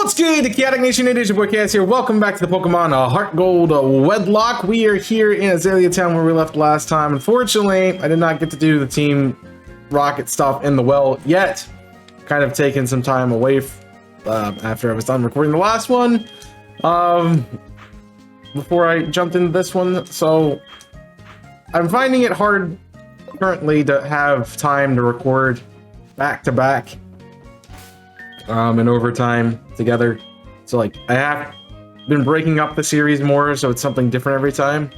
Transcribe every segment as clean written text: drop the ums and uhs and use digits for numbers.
What's good, the Chaotic Nation? It is your boy Chaos here. Welcome back to the Pokemon HeartGold Wedlocke. We are here in Azalea Town where we left last time. Unfortunately, I did not get to do the Team Rocket stuff in the well yet. Kind of taking some time away after I was done recording the last one. Before I jumped into this one. So, I'm finding it hard currently to have time to record back to back. And overtime together. So like I have been breaking up the series more, so it's something different every time.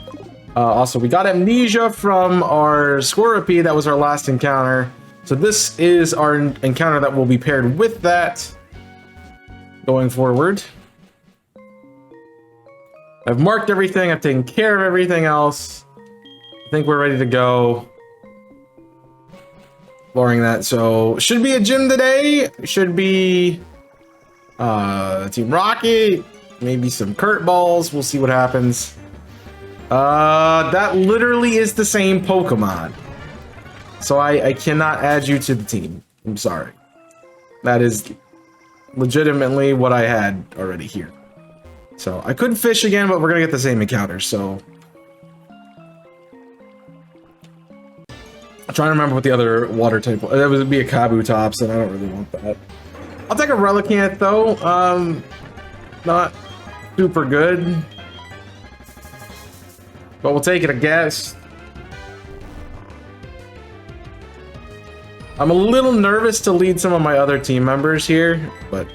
Also, we got amnesia from our Scorpy. That was our last encounter. So this is our encounter that will be paired with that going forward. I've marked everything. I've taken care of everything else. I think we're ready to go. Barring that, so should be a gym today. Should be Team Rocket, maybe some Kurt balls. We'll see what happens. That literally is the same Pokemon, so I cannot add you to the team. I'm sorry. That is legitimately what I had already here. So I could fish again, but we're gonna get the same encounter. So. I'm trying to remember what the other water type was. That would be a Kabutops, and I don't really want that. I'll take a Relicanth though. Not super good, but we'll take it, I guess. I'm a little nervous to lead some of my other team members here, but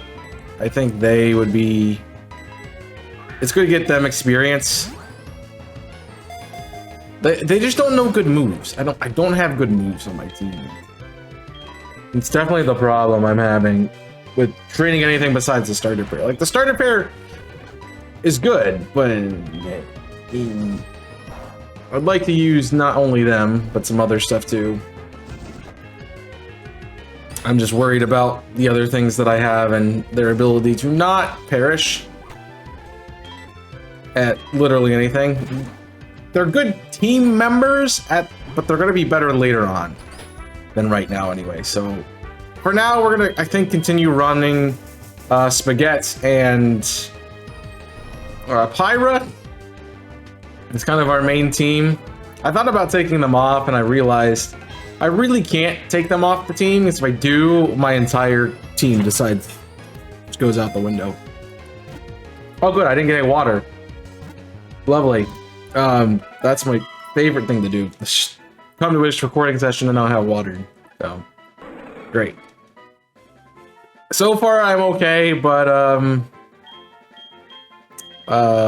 I think they would be. It's good to get them experience. They just don't know good moves. I don't have good moves on my team. It's definitely the problem I'm having with training anything besides the starter pair. Like the starter pair is good, but I'd like to use not only them, but some other stuff too. I'm just worried about the other things that I have and their ability to not perish at literally anything. They're good team members, but they're going to be better later on than right now anyway. So for now, we're going to, I think, continue running Spaghetti and Pyra. It's kind of our main team. I thought about taking them off, and I realized I really can't take them off the team, because if I do, my entire team decides it goes out the window. Oh good, I didn't get any water. Lovely. That's my favorite thing to do. Come to this recording session and not have water. So, great. So far, I'm okay, but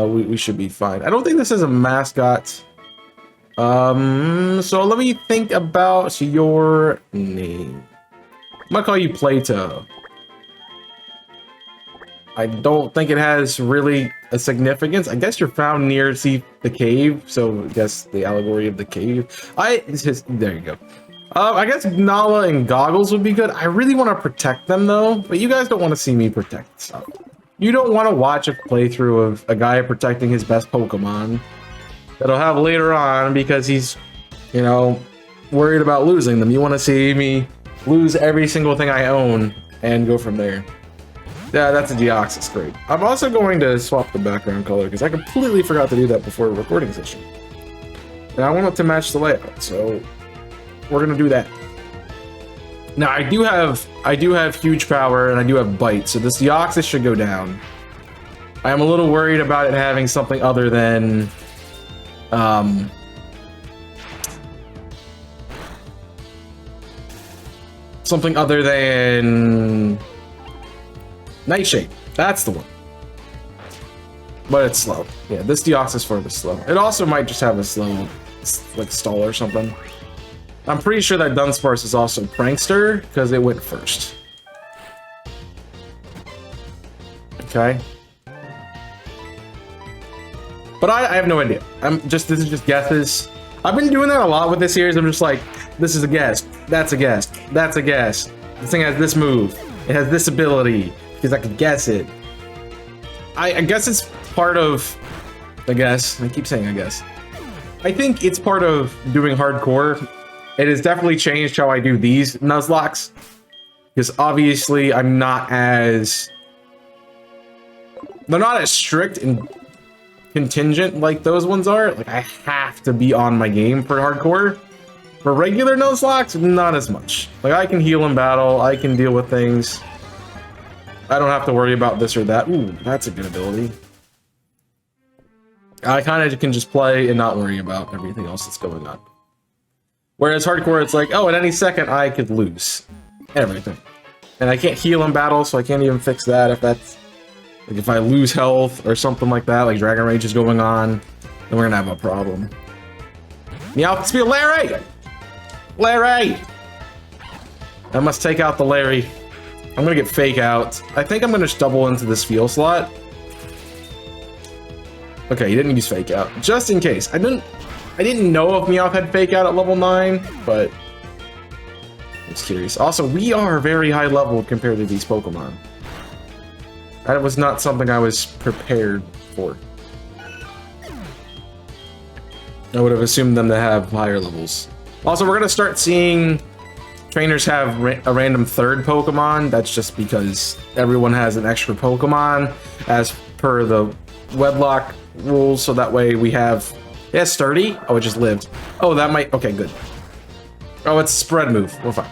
we should be fine. I don't think this is a mascot. So let me think about your name. I'm gonna call you Plato. I don't think it has really a significance. I guess you're found near the cave, so I guess the allegory of the cave. There you go. I guess Nala and Goggles would be good. I really want to protect them though, but you guys don't want to see me protect stuff. You don't want to watch a playthrough of a guy protecting his best Pokemon that I'll have later on because he's, you know, worried about losing them. You want to see me lose every single thing I own and go from there. Yeah, that's a Deoxys, great. I'm also going to swap the background color because I completely forgot to do that before the recording session. And I want it to match the layout, so we're gonna do that. Now I do have huge power and I do have bite, so this Deoxys should go down. I am a little worried about it having something other than Nightshade, that's the one. But it's slow. Yeah, this Deoxys form is slow. It also might just have a slow, like, stall or something. I'm pretty sure that Dunsparce is also Prankster, because it went first. Okay. But I have no idea. This is just guesses. I've been doing that a lot with this series. I'm just like, this is a guess. That's a guess. That's a guess. This thing has this move. It has this ability. Because I could guess it. I guess it's part of... I keep saying I guess. I think it's part of doing hardcore. It has definitely changed how I do these Nuzlockes. Because obviously I'm not as They're not as strict and contingent like those ones are. Like, I have to be on my game for hardcore. For regular Nuzlocke, not as much. Like, I can heal in battle, I can deal with things. I don't have to worry about this or that. Ooh, that's a good ability. I kind of can just play and not worry about everything else that's going on. Whereas hardcore, it's like, oh, at any second I could lose everything. And I can't heal in battle, so I can't even fix that if that's... Like, if I lose health or something like that, like Dragon Rage is going on, then we're gonna have a problem. Meow, speed Larry! Larry! I must take out the Larry. I'm gonna get fake out. I think I'm gonna just double into this fuel slot. Okay, he didn't use fake out. Just in case. I didn't know if Meowth had fake out at level 9, but I'm just curious. Also, we are very high level compared to these Pokemon. That was not something I was prepared for. I would have assumed them to have higher levels. Also, we're gonna start seeing trainers have a random third Pokemon. That's just because everyone has an extra Pokemon as per the Wedlocke rules, so that way we have... Yeah, sturdy? Oh, it just lived. Oh, that might... Okay, good. Oh, it's a spread move. We're fine.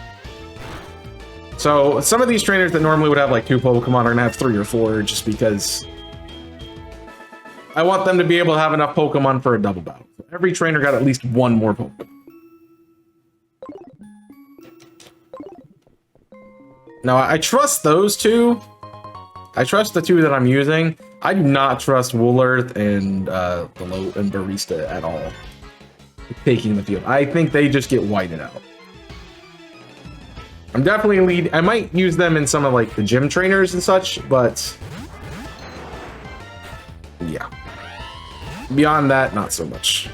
So, some of these trainers that normally would have like 2 Pokemon are gonna have 3 or 4 just because I want them to be able to have enough Pokemon for a double battle. So every trainer got at least 1 more Pokemon. Now, I trust those 2. I trust the 2 that I'm using. I do not trust Woolworth and and Barista at all. Taking the field. I think they just get whited out. I'm definitely I might use them in some of like the gym trainers and such, but yeah. Beyond that, not so much.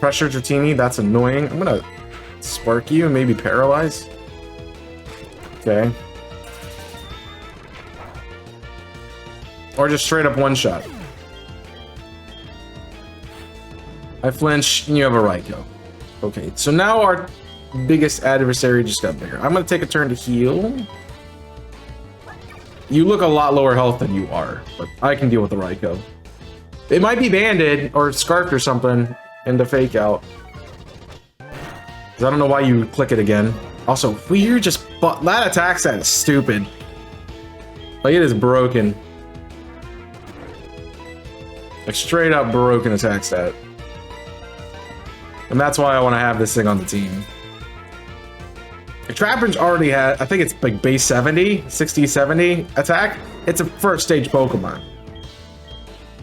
Pressure Dratini, that's annoying. I'm gonna spark you and maybe paralyze. Okay. Or just straight up one shot. I flinch and you have a Raikou. Okay, so now our biggest adversary just got bigger. I'm gonna take a turn to heal. You look a lot lower health than you are, but I can deal with the Raikou. It might be banded or scarfed or something into fake out. 'Cause I don't know why you click it again. Also, we're just that attack stat is stupid. Like, it is broken. Like, straight up broken attack stat. And that's why I want to have this thing on the team. The Trapinch already had, I think it's like base 70, 60, 70 attack. It's a first stage Pokemon.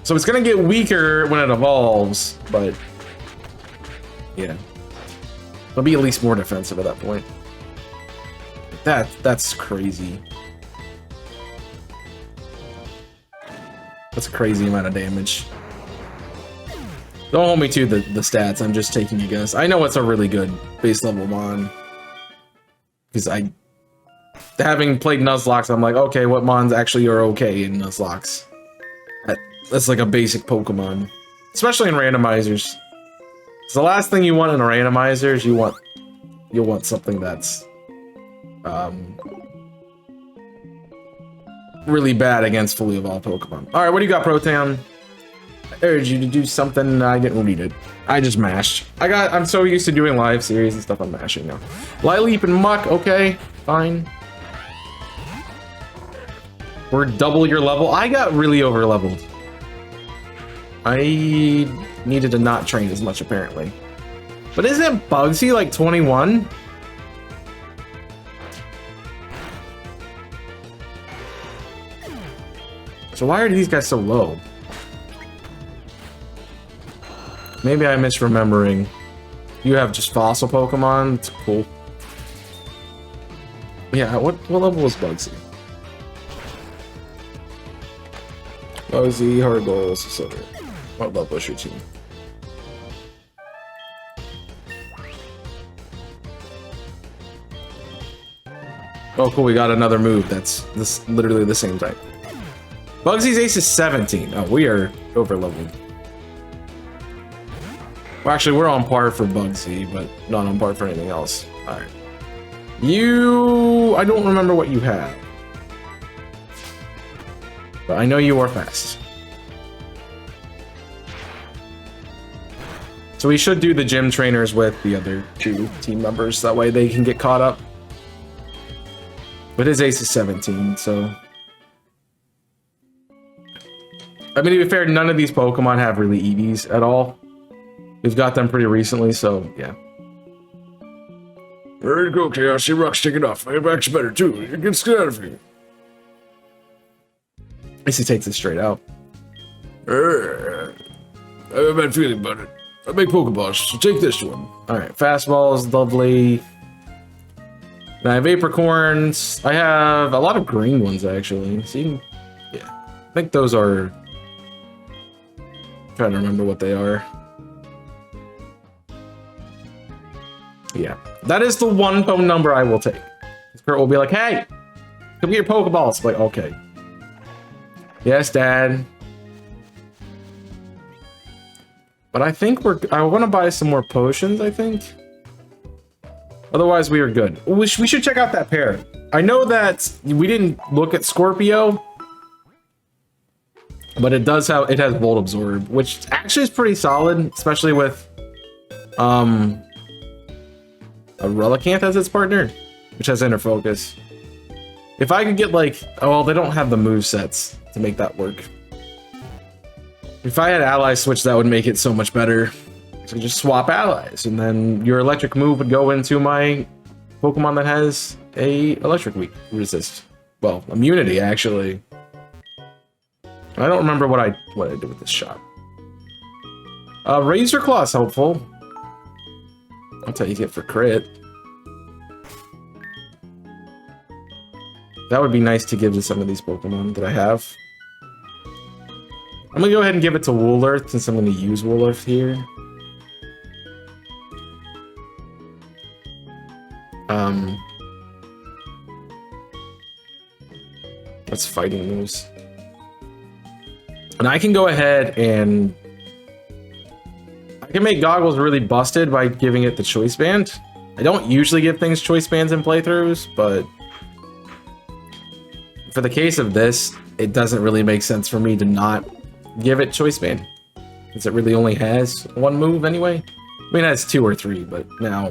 So it's going to get weaker when it evolves, but yeah. It'll be at least more defensive at that point. That's crazy. That's a crazy amount of damage. Don't hold me to the stats, I'm just taking a guess. I know it's a really good base level Mon. Because having played Nuzlocke, I'm like, okay, what Mons actually are okay in Nuzlocke? That's like a basic Pokemon. Especially in randomizers. So the last thing you want in a randomizer is you'll want something that's really bad against fully evolved Pokemon. Alright, what do you got, Proton? I urge you to do something. I didn't read it. I just mashed. I'm so used to doing live series and stuff, I'm mashing now. Light Leap and Muck, okay, fine. We're double your level. I got really over leveled. I needed to not train as much apparently. But isn't Bugsy like 21? So why are these guys so low? Maybe I'm misremembering. You have just fossil Pokemon. It's cool. Yeah, what level was Bugsy? Bugsy, HeartGold, etc. What level was your team? Oh, cool. We got another move that's literally the same type. Bugsy's ace is 17. Oh, we are over leveled. Well, actually, we're on par for Bugsy, but not on par for anything else. Alright. I don't remember what you have. But I know you are fast. So we should do the gym trainers with the other 2 team members. That way they can get caught up. But his ace is 17, so... I mean, to be fair, none of these Pokemon have really EVs at all. We've got them pretty recently, so yeah. Ready to go, Chaos. Your rock's taking off. My back's better too. You can get out of here. At least he takes it straight out. I have a bad feeling about it. I make Pokeballs, so take this one. Alright, fastball is lovely. Then I have Apricorns. I have a lot of green ones, actually. See? Yeah. I think those are... I'm trying to remember what they are. Yeah. That is the one phone number I will take. Kurt will be like, hey! Come get your Pokeballs. Like, okay. Yes, Dad. But I think I want to buy some more potions, I think. Otherwise, we are good. We should check out that pair. I know that we didn't look at Scorpio, but it has Volt Absorb, which actually is pretty solid, especially with a Relicanth as its partner, which has Inner Focus. If I could get like, oh, well, they don't have the move sets to make that work. If I had Ally Switch, that would make it so much better. So just swap allies, and then your electric move would go into my Pokemon that has a electric resist. Well, immunity, actually. I don't remember what I did with this shot. Razor Claw is helpful. That's how you get for crit. That would be nice to give to some of these Pokemon that I have. I'm gonna go ahead and give it to Woolworth since I'm gonna use Woolworth here. That's fighting moves. And I can go ahead and I can make Goggles really busted by giving it the Choice Band. I don't usually give things Choice Bands in playthroughs, but for the case of this, it doesn't really make sense for me to not give it Choice Band, since it really only has one move anyway. I mean, it has 2 or 3, but yeah.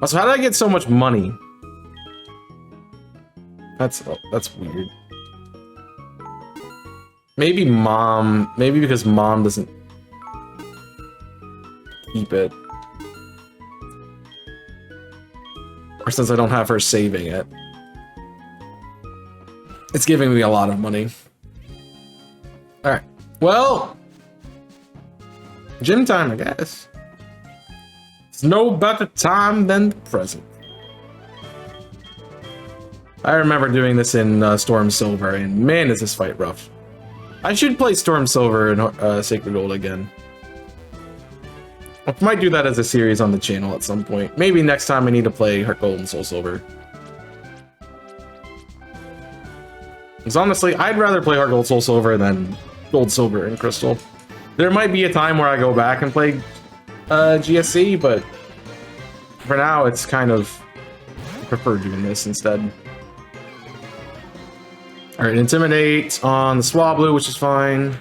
Also, how did I get so much money? That's weird. Maybe because Mom doesn't keep it. Or since I don't have her saving it. It's giving me a lot of money. Alright. Well, gym time, I guess. There's no better time than the present. I remember doing this in Storm Silver, and man, is this fight rough. I should play Storm Silver and Sacred Gold again. I might do that as a series on the channel at some point. Maybe next time I need to play HeartGold and Soul Silver. Because honestly, I'd rather play HeartGold, Soul Silver than Gold, Silver, and Crystal. There might be a time where I go back and play GSC, but for now, it's kind of... I prefer doing this instead. Alright, Intimidate on the Swablu, which is fine.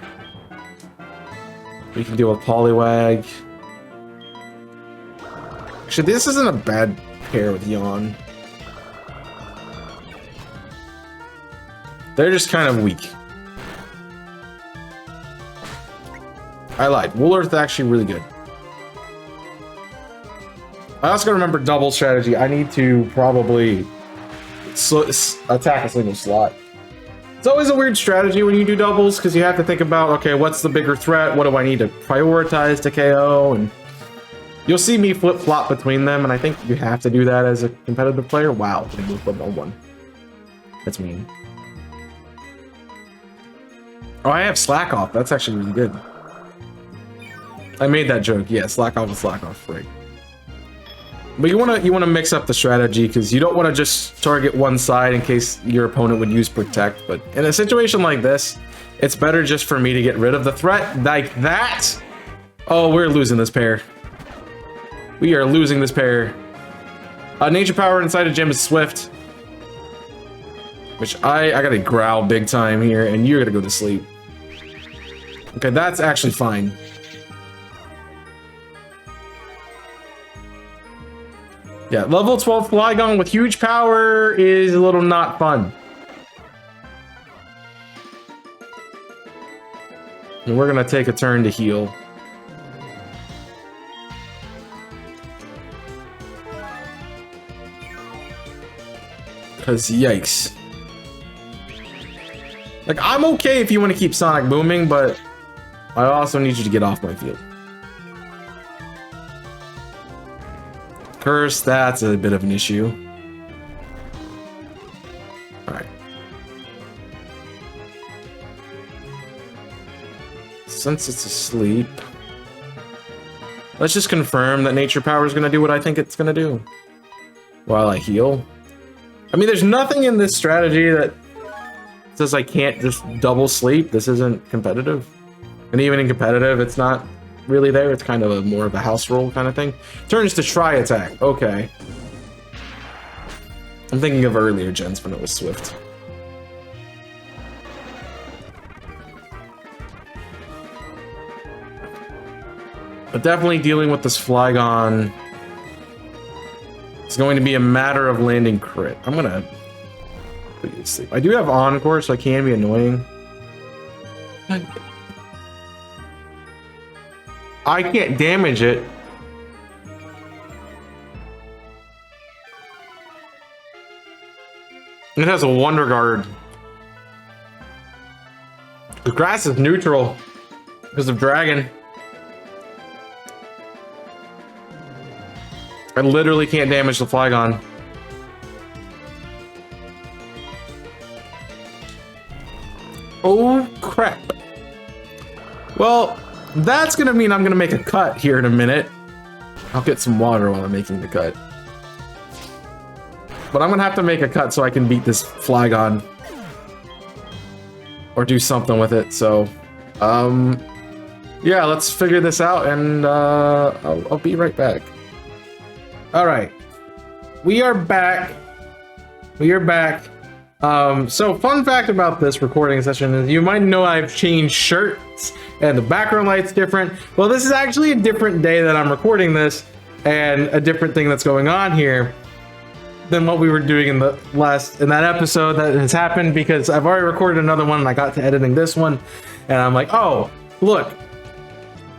We can deal with Poliwag. Actually, this isn't a bad pair with Yawn. They're just kind of weak. I lied. Woolworth actually really good. I also gotta remember double strategy. I need to probably attack a single slot. It's always a weird strategy when you do doubles, because you have to think about, okay, what's the bigger threat? What do I need to prioritize to KO? And you'll see me flip-flop between them, and I think you have to do that as a competitive player. Wow, they moved from no-one. That's mean. Oh, I have Slack Off. That's actually really good. I made that joke. Yeah, Slack Off and Slack Off, right. But you wanna mix up the strategy, because you don't want to just target one side in case your opponent would use Protect. But in a situation like this, it's better just for me to get rid of the threat like that. Oh, we're losing this pair. We are losing this pair. Nature Power inside of Gym is Swift. Which I gotta growl big time here, and you're gonna go to sleep. Okay, that's actually fine. Yeah, level 12 Flygon with huge power is a little not fun. And we're gonna take a turn to heal. Cause yikes. Like, I'm okay if you want to keep Sonic booming, but I also need you to get off my field. Curse, that's a bit of an issue. Alright. Since it's asleep, let's just confirm that Nature Power is going to do what I think it's going to do. While I heal. I mean, there's nothing in this strategy that says I can't just double sleep. This isn't competitive. And even in competitive, it's not really there. It's kind of more of a house rule kind of thing. Turns to Tri Attack. Okay. I'm thinking of earlier gens when it was Swift. But definitely dealing with this Flygon, it's going to be a matter of landing crit. I'm gonna put you to sleep. I do have Encore, so I can be annoying. I can't damage it. It has a Wonder Guard. The grass is neutral because of Dragon. I literally can't damage the Flygon. Oh crap. Well, that's gonna mean I'm gonna make a cut here in a minute. I'll get some water while I'm making the cut. But I'm gonna have to make a cut so I can beat this Flygon. Or do something with it, so... yeah, let's figure this out and I'll be right back. Alright. We are back. We are back. So fun fact about this recording session is you might know I've changed shirts and the background light's different. Well, this is actually a different day that I'm recording this and a different thing that's going on here than what we were doing in that episode that has happened, because I've already recorded another one and I got to editing this one and I'm like, oh, look,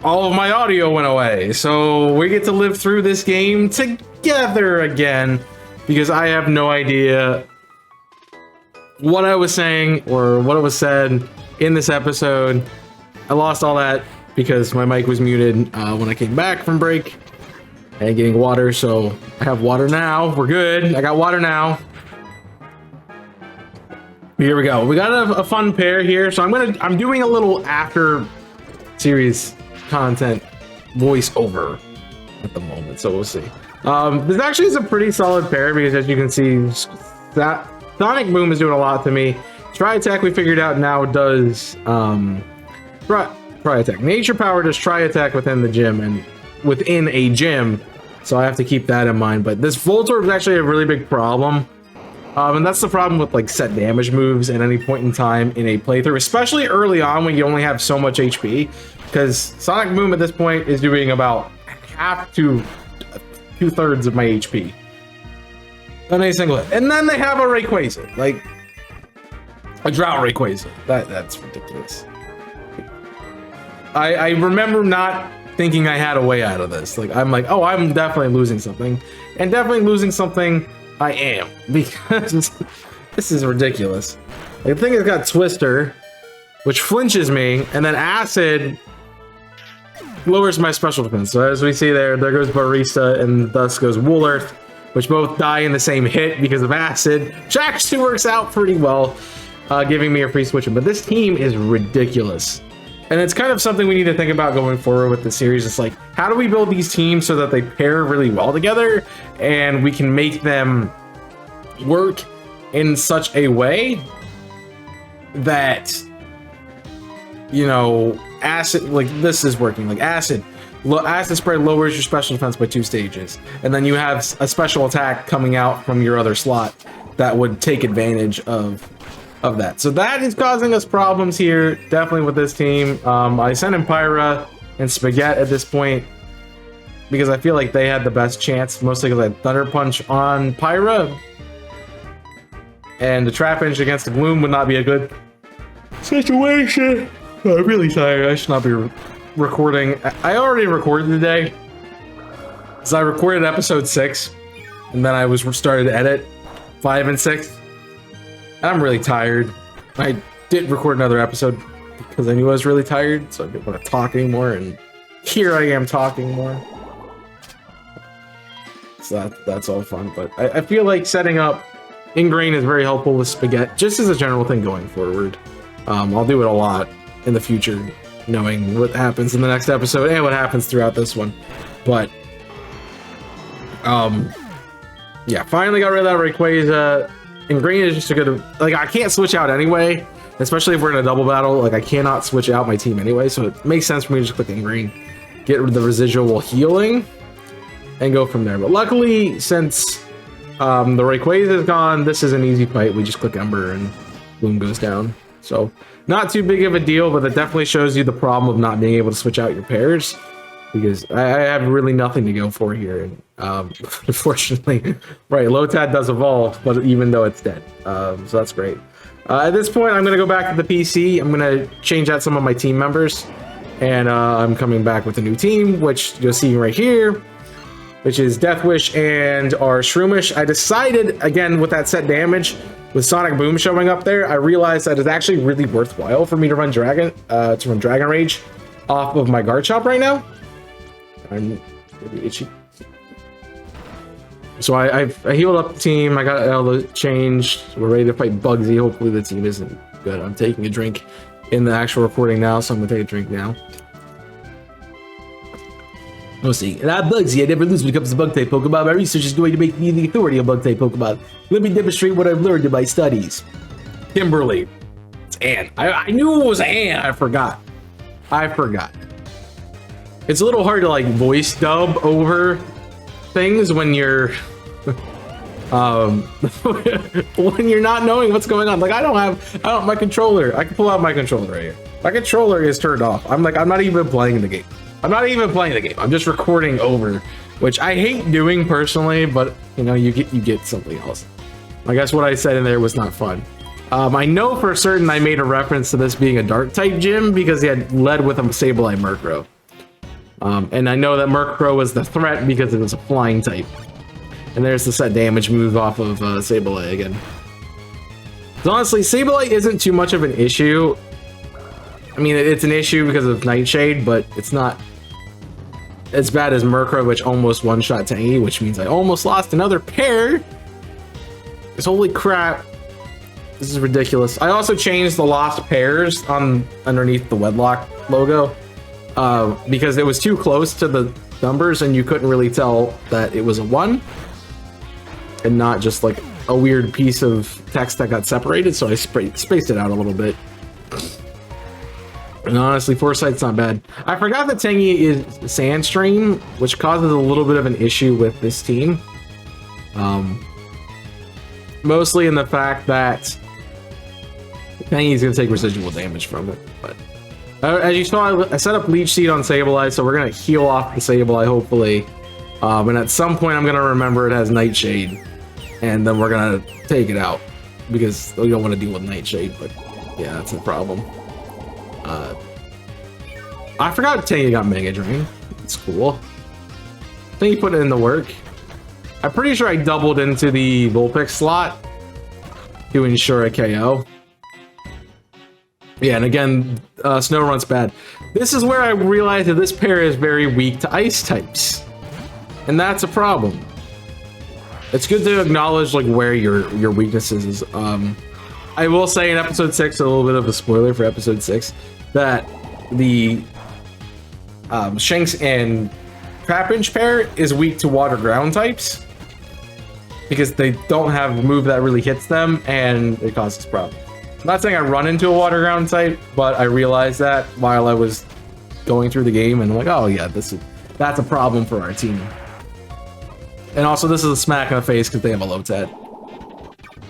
all of my audio went away. So we get to live through this game together again, because I have no idea what I was saying or what was said in this episode. I lost all that because my mic was muted when I came back from break and getting water. So I have water now. We're good. I got water now. Here we go. We got a fun pair here. So I'm doing a little after series content voiceover at the moment. So we'll see. This actually is a pretty solid pair because, as you can see, that Sonic Boom is doing a lot to me. Tri Attack we figured out now does Tri Attack. Nature Power does Tri Attack within the gym and within a gym, so I have to keep that in mind. But this Voltorb is actually a really big problem, and that's the problem with like set damage moves at any point in time in a playthrough, especially early on when you only have so much HP. Because Sonic Boom at this point is doing about half to 2/3 of my HP. On a single hit. And then they have a Rayquaza, like a Drought Rayquaza. That's ridiculous. I remember not thinking I had a way out of this. Like, I'm like, oh, I'm definitely losing something. And definitely losing something I am. Because this is ridiculous. Like, the thing has got Twister, which flinches me, and then Acid lowers my special defense. So as we see there goes Barista, and thus goes Woolert, which both die in the same hit because of Acid, which actually works out pretty well, giving me a free switch. But this team is ridiculous. And it's kind of something we need to think about going forward with the series. It's like, how do we build these teams so that they pair really well together and we can make them work in such a way that, you know, Acid, like this is working. Like Acid Spray lowers your special defense by 2 stages, and then you have a special attack coming out from your other slot that would take advantage of that. So that is causing us problems here, definitely with this team. I sent in Pyra and Spaghetti at this point because I feel like they had the best chance, mostly because I had Thunder Punch on Pyra. And the Trapinch against the Gloom would not be a good situation. I'm really tired. I should not be recording. I already recorded today. So I recorded episode 6. And then I started to edit 5 and 6. And I'm really tired. I did record another episode because I knew I was really tired. So I didn't want to talk anymore. And here I am talking more. So that's all fun. But I feel like setting up Ingrain is very helpful with Spaghetti, just as a general thing going forward. I'll do it a lot in the future, knowing what happens in the next episode and what happens throughout this one. But, yeah, finally got rid of that Rayquaza. Ingrain is just a good, like, I can't switch out anyway, especially if we're in a double battle. Like, I cannot switch out my team anyway, so it makes sense for me to just click Ingrain, get rid of the residual healing, and go from there. But luckily, since the Rayquaza is gone, this is an easy fight. We just click Ember and Bloom goes down. So not too big of a deal, but it definitely shows you the problem of not being able to switch out your pairs, because I have really nothing to go for here. And unfortunately, right, Lotad does evolve, but even though it's dead, so that's great. At this point, I'm gonna go back to the PC. I'm gonna change out some of my team members, and I'm coming back with a new team, which you're seeing right here, which is Deathwish and our Shroomish. I decided, again, with that set damage, with Sonic Boom showing up there, I realized that it's actually really worthwhile for me to run Dragon Rage off of my Garchomp right now. I'm really itchy. So I healed up the team. I got all changed. We're ready to fight Bugsy. Hopefully the team isn't good. I'm taking a drink in the actual recording now, so I'm gonna take a drink now. We'll see. And I'm Bugsy. I never lose when it comes to bug-type Pokemon. My research is going to make me the authority on bug-type Pokemon. Let me demonstrate what I've learned in my studies. Kimberly. It's Ann. I knew it was Ann. I forgot. It's a little hard to, like, voice dub over things when you're... when you're not knowing what's going on. Like, I don't have my controller. I can pull out my controller right here. My controller is turned off. I'm not even playing the game. I'm just recording over, which I hate doing personally, but you know, you get something else. I guess what I said in there was not fun. I know for certain I made a reference to this being a dark type gym because he had led with a Sableye Murkrow. And I know that Murkrow was the threat because it was a flying type. And there's the set damage move off of Sableye again. So honestly, Sableye isn't too much of an issue. I mean, it's an issue because of Nightshade, but it's not as bad as Murkrow, which almost one-shot Tangy, which means I almost lost another pair. Because holy crap, this is ridiculous. I also changed the lost pairs underneath the Wedlocke logo because it was too close to the numbers and you couldn't really tell that it was a 1 and not just like a weird piece of text that got separated, so I spaced it out a little bit. And honestly, Foresight's not bad. I forgot that Tangy is Sandstream, which causes a little bit of an issue with this team. Mostly in the fact that Tangy's going to take residual damage from it. But as you saw, I set up Leech Seed on Sableye, so we're going to heal off the Sableye, hopefully. And at some point, I'm going to remember it has Nightshade. And then we're going to take it out. Because we don't want to deal with Nightshade, but yeah, that's the problem. I forgot Tangy got Mega Drain. It's cool. I think he put it in the work. I'm pretty sure I doubled into the Vulpix slot to ensure a KO. Yeah, and again, Snorunt's bad. This is where I realized that this pair is very weak to ice types. And that's a problem. It's good to acknowledge like where your weaknesses is. I will say in episode 6, a little bit of a spoiler for episode 6, that the Shanks and Trapinch pair is weak to water ground types because they don't have a move that really hits them and it causes problems. I'm not saying I run into a water ground type, but I realized that while I was going through the game and I'm like, oh yeah, that's a problem for our team. And also this is a smack in the face because they have a Lotad.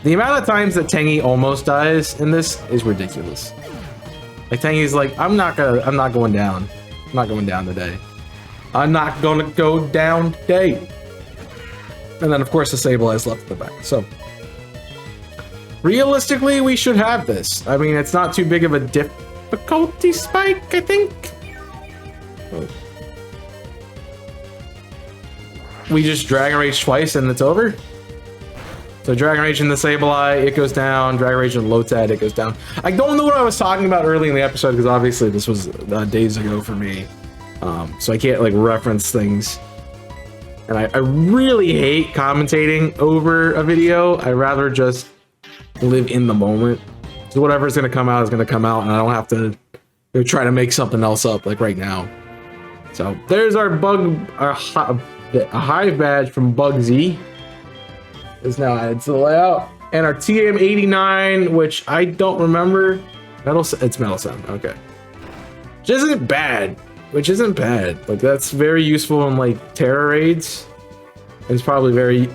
The amount of times that Tangy almost dies in this is ridiculous. Like Tangy's like, I'm not going down. I'm not going down today. I'm not gonna go down today. And then of course the Sableye left at the back. So realistically, we should have this. I mean, it's not too big of a difficulty spike, I think. We just Dragon Rage twice and it's over. So Dragon Rage in the Sableye, it goes down. Dragon Rage in Lotad, it goes down. I don't know what I was talking about early in the episode because obviously this was days ago for me. So I can't like reference things. And I really hate commentating over a video. I'd rather just live in the moment. So whatever's gonna come out is gonna come out and I don't have to try to make something else up like right now. So there's our Hive badge from Bugsy. Is now added to the layout, and our TM89, which I don't remember. It's Metal Sound, okay. Which isn't bad. Like that's very useful in like terror raids. It's probably very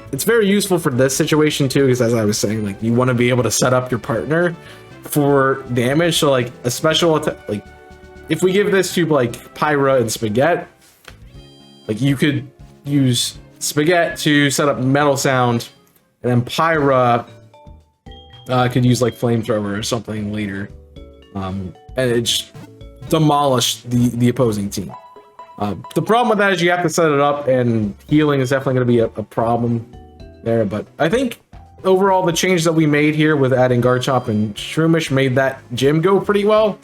useful for this situation too, because as I was saying, like you want to be able to set up your partner for damage. So like a special attack, like if we give this to like Pyra and Spaghetti, like you could use Spaghetti to set up Metal Sound. And then Pyra could use like Flamethrower or something later. And it just demolished the opposing team. The problem with that is you have to set it up, and healing is definitely going to be a problem there. But I think overall the change that we made here with adding Garchomp and Shroomish made that gym go pretty well.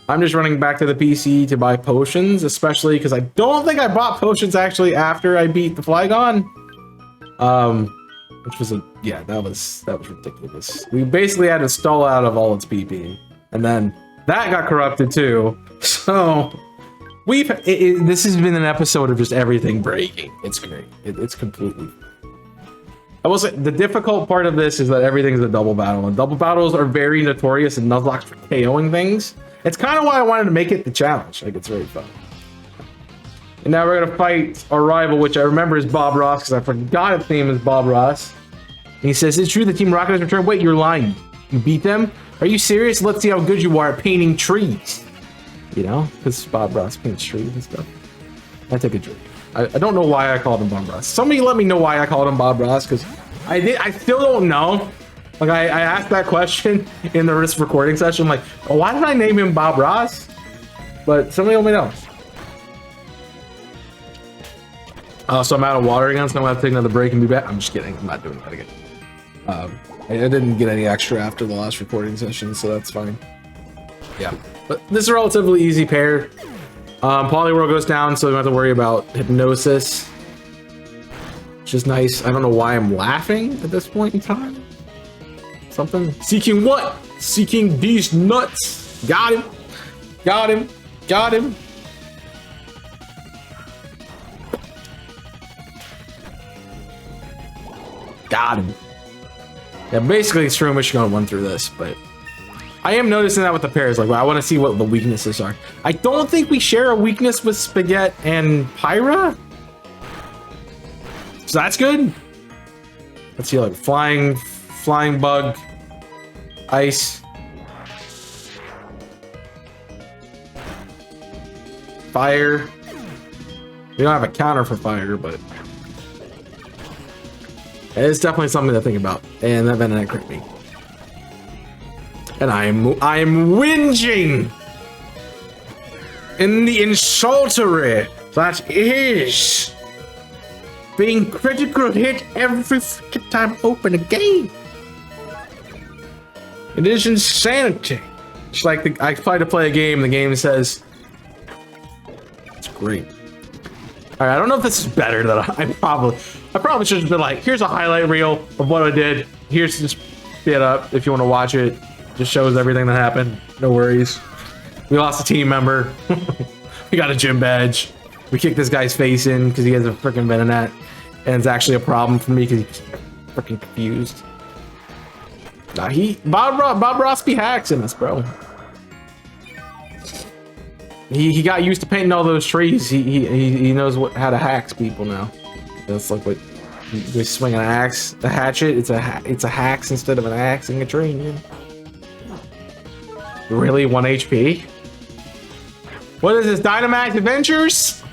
I'm just running back to the PC to buy potions, especially because I don't think I bought potions actually after I beat the Flygon. Which was that was ridiculous. We basically had to stall out of all its PP, and then that got corrupted too. So this has been an episode of just everything breaking. It's great. It's completely. I will say the difficult part of this is that everything's a double battle, and double battles are very notorious in Nuzlocke for KOing things. It's kind of why I wanted to make it the challenge. Like it's very fun. And now we're gonna fight our rival, which I remember is Bob Ross, because I forgot his name is Bob Ross. And he says, "It's true the Team Rocket has returned." Wait, you're lying. You beat them? Are you serious? Let's see how good you are at painting trees. You know, because Bob Ross paints trees and stuff. I take a drink. I don't know why I called him Bob Ross. Somebody let me know why I called him Bob Ross, because I still don't know. Like I asked that question in the risk recording session. I'm like, oh, why did I name him Bob Ross? But somebody let me know. So I'm out of water again, so I'm gonna have to take another break and be back. I'm just kidding. I'm not doing that again. I didn't get any extra after the last recording session, so that's fine. Yeah, but this is a relatively easy pair. Poliwhirl goes down, so we don't have to worry about Hypnosis, which is nice. I don't know why I'm laughing at this point in time. Something. Seeking what? Seeking these nuts. Got him. Got him. Got him. Got him. Yeah, basically Shroomish is gonna run through this, but I am noticing that with the pairs. Like, well, I want to see what the weaknesses are. I don't think we share a weakness with Spaghetti and Pyra, so that's good. Let's see, like flying bug, ice, fire. We don't have a counter for fire, but it's definitely something to think about. And that Venonat crit me. And I'm whinging in the insultery that is being critical hit every freaking time I open a game. It is insanity. It's like I try to play a game, the game says it's great. All right, I don't know if this is better than I probably should have been like, here's a highlight reel of what I did. Here's just it up if you want to watch it. Just shows everything that happened. No worries. We lost a team member. We got a gym badge. We kicked this guy's face in because he has a freaking Venonat, and it's actually a problem for me because he's freaking confused. Nah, Bob Rossby hacks in this, bro. He got used to painting all those trees. He knows how to hacks people now. That's like what We swing an axe, a hatchet. It's a hacks instead of an axe in a train. Yeah. Really, 1 HP? What is this, Dynamax Adventures?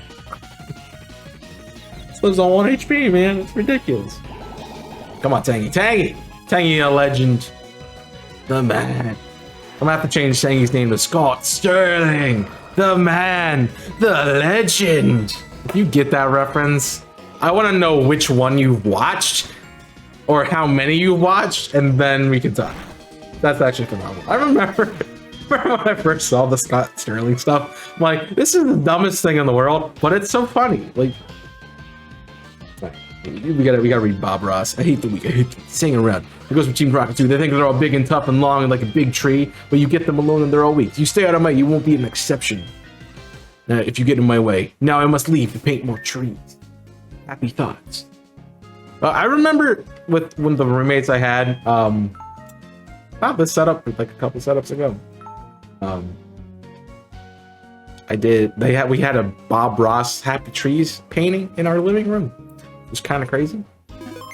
This lives on 1 HP, man. It's ridiculous. Come on, Tangy. Tangy! Tangy, a legend. The man. I'm gonna have to change Tangy's name to Scott Sterling. The man. The legend. If you get that reference, I want to know which one you've watched or how many you've watched, and then we can talk. That's actually phenomenal. I remember when I first saw the Scott Sterling stuff, I'm like, this is the dumbest thing in the world, but it's so funny. Like, we gotta read Bob Ross. I hate the weak. I hate singing around. It goes with Team Rocket too. They think they're all big and tough and long and like a big tree, but you get them alone and they're all weak. You stay out of my way, you won't be an exception. If you get in my way, now I must leave to paint more trees. Happy thoughts. I remember when the roommates I had, about this setup like a couple setups ago. We had a Bob Ross Happy Trees painting in our living room. It was kind of crazy.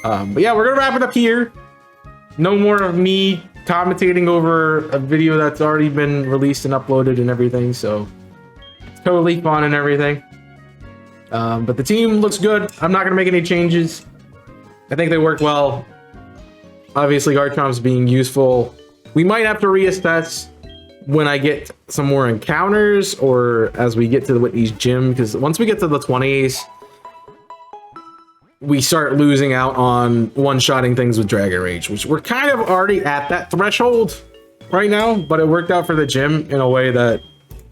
But yeah, we're gonna wrap it up here. No more of me commentating over a video that's already been released and uploaded and everything, so it's totally fun and everything. But the team looks good. I'm not gonna make any changes. I think they work well. Obviously, Garchomp's being useful. We might have to reassess when I get some more encounters or as we get to the Whitney's gym, because once we get to the 20s, we start losing out on one-shotting things with Dragon Rage, which we're kind of already at that threshold right now, but it worked out for the gym in a way that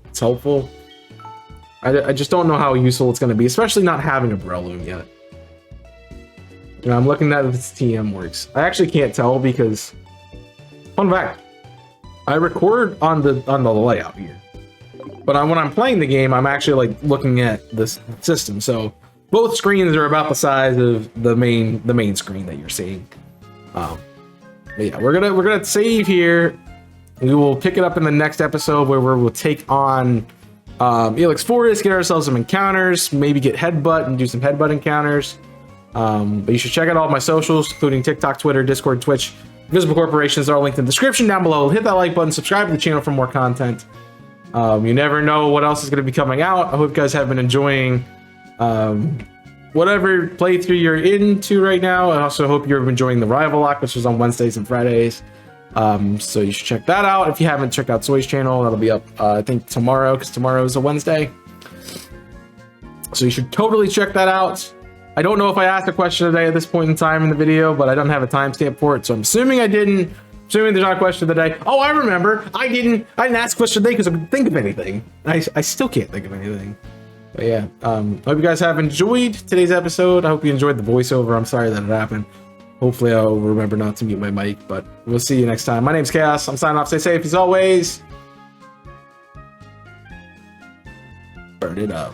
it's helpful. I just don't know how useful it's going to be, especially not having a Breloom yet. You know, I'm looking at if this TM works. I actually can't tell because, fun fact, I record on the layout here, but when I'm playing the game, I'm actually like looking at this system. So both screens are about the size of the main screen that you're seeing. But yeah, we're gonna save here. We will pick it up in the next episode where we'll take on Elix Forest, get ourselves some encounters, maybe get Headbutt and do some Headbutt encounters. But you should check out all my socials, including TikTok, Twitter, Discord, Twitch. Visible corporations are linked in the description down below. Hit that like button, subscribe to the channel for more content. You never know what else is going to be coming out. I hope you guys have been enjoying whatever playthrough you're into right now. I also hope you're enjoying the Rival Lock, which is on Wednesdays and Fridays. So you should check that out. If you haven't checked out Soy's channel, that'll be up I think tomorrow, because tomorrow is a Wednesday. So you should totally check that out. I don't know if I asked a question today at this point in time in the video, but I don't have a timestamp for it, so I'm assuming I didn't. Assuming there's not a question of the day. Oh, I remember. I didn't ask a question today because I couldn't think of anything. I still can't think of anything. But yeah, hope you guys have enjoyed today's episode. I hope you enjoyed the voiceover. I'm sorry that it happened. Hopefully I'll remember not to mute my mic, but we'll see you next time. My name's Chaos. I'm signing off. Stay safe as always. Burn it up.